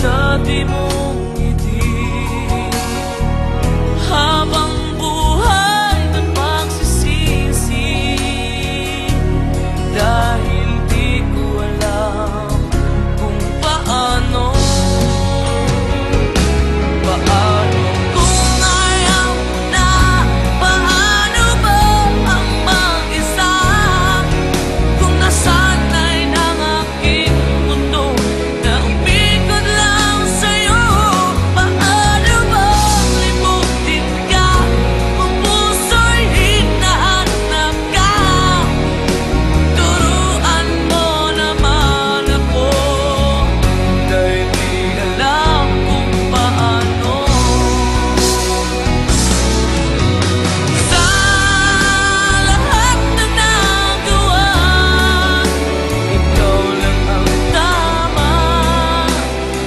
dati mong ngiti. Habang buhay na pagsisisi, dahil di ko alam kung paano. Paano kung ayaw mo na? Paano ba ang mag-isa? Kung nasanay ng aking mundo na umikot lang sa'yo. Paano ba limutin ka? Kung puso'y hinahanap ka. Turuan mo naman ako, dahil di alam kung paano. Sa lahat ng nagawa, ikaw lang ang tama.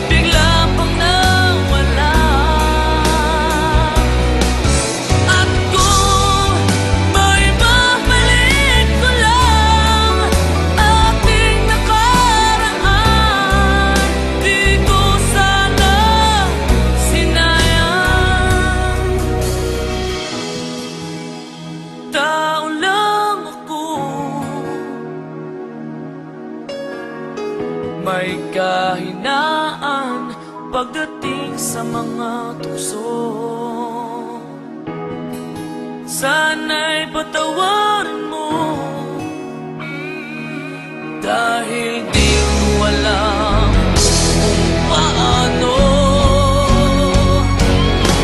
Bigla pang nawala. At kung may babalik ko lang ating nakaraan, di ko sana sinayang. Tao lang ako, may kahinaan pagdating sa mga tukso. Sana'y patawarin mo, dahil di ko alam kung paano.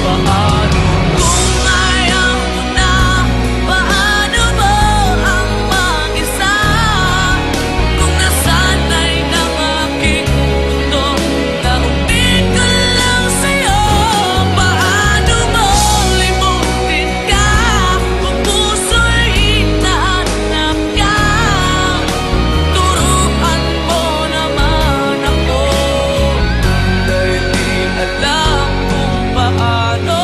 Paano kung ayaw mo na? Paano ba ang mag-isa? Kung nasanay ng aking mundo na umikot lang sa'yo. Paano mo limutin ka? Kung puso'y hinahanap ka. Turuan mo naman ako, dahil di alam kung paano.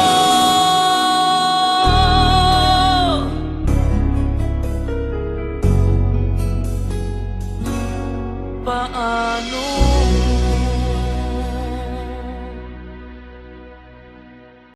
Paano?